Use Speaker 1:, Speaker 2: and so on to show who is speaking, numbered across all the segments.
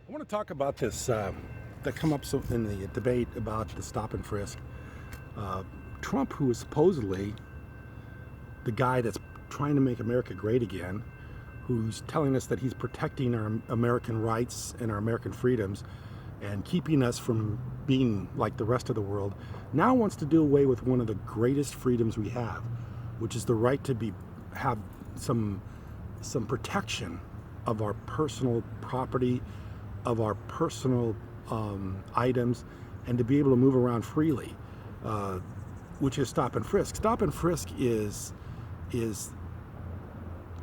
Speaker 1: I want to talk about this that come up in the debate about the stop and frisk. Trump, who is supposedly the guy that's trying to make America great again, who's telling us that he's protecting our American rights and our American freedoms and keeping us from being like the rest of the world, now wants to do away with one of the greatest freedoms we have, which is the right to have some protection of our personal property, of our personal items, and to be able to move around freely, which is stop and frisk. Stop and frisk is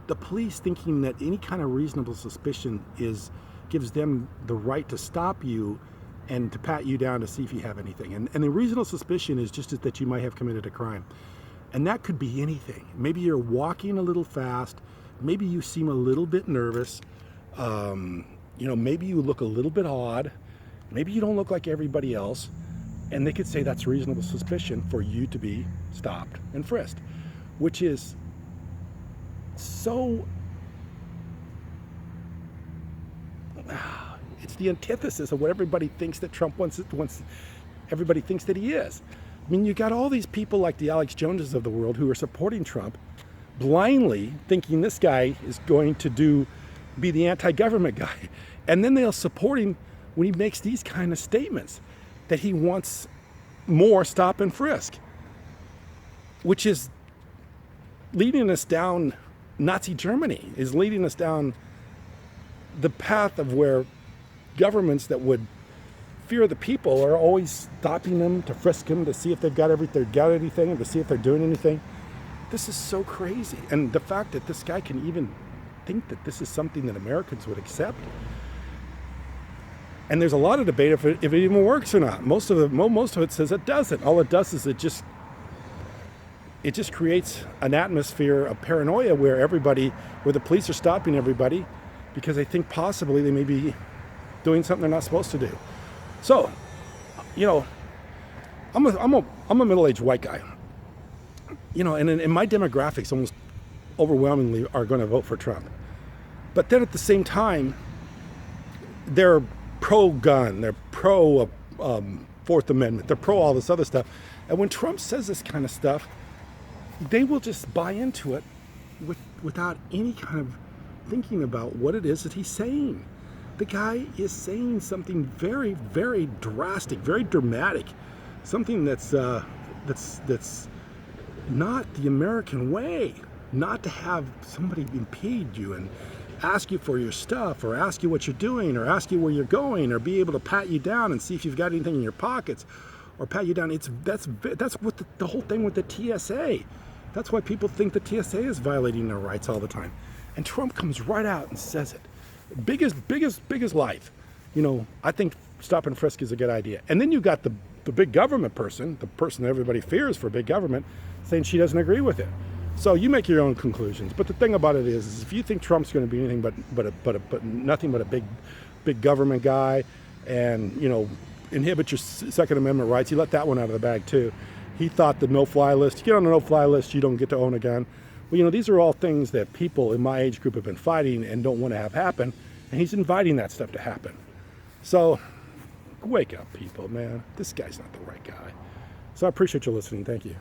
Speaker 1: the police thinking that any kind of reasonable suspicion gives them the right to stop you and to pat you down to see if you have anything. And the reasonable suspicion is just that you might have committed a crime. And that could be anything. Maybe you're walking a little fast. Maybe you seem a little bit nervous. Maybe you look a little bit odd. Maybe you don't look like everybody else. And they could say that's reasonable suspicion for you to be stopped and frisked, which is so, it's the antithesis of what everybody thinks that Trump wants everybody thinks that he is. I mean, you got all these people like the Alex Joneses of the world who are supporting Trump blindly, thinking this guy is going to be the anti-government guy. And then they'll support him when he makes these kind of statements that he wants more stop and frisk, which is leading us down Nazi Germany, is leading us down the path of where governments that would fear the people are always stopping them to frisk them to see if they've got anything and to see if they're doing anything. This is so crazy. And the fact that this guy can even think that this is something that Americans would accept. And there's a lot of debate if it even works or not. Most of it says it doesn't. All it does is it just creates an atmosphere of paranoia where the police are stopping everybody because they think possibly they may be doing something they're not supposed to do. So, I'm a middle-aged white guy, and my demographics almost overwhelmingly are going to vote for Trump. But then at the same time, they're pro-gun, they're pro Fourth Amendment, they're pro all this other stuff. And when Trump says this kind of stuff, they will just buy into it without any kind of thinking about what it is that he's saying. The guy is saying something very, very drastic, very dramatic, something that's not the American way. Not to have somebody impede you and ask you for your stuff, or ask you what you're doing, or ask you where you're going, or be able to pat you down and see if you've got anything in your pockets, or pat you down. That's what the whole thing with the TSA. That's why people think the TSA is violating their rights all the time. And Trump comes right out and says it. Biggest life. I think stop and frisk is a good idea. And then you got the big government person, the person that everybody fears for big government, saying she doesn't agree with it. So you make your own conclusions. But the thing about it is if you think Trump's going to be anything but nothing but a big government guy, and inhibit your Second Amendment rights, you let that one out of the bag too. He thought the no-fly list. You get on the no-fly list, you don't get to own a gun. Well, these are all things that people in my age group have been fighting and don't want to have happen, and he's inviting that stuff to happen. So wake up, people, man. This guy's not the right guy. So I appreciate you listening. Thank you.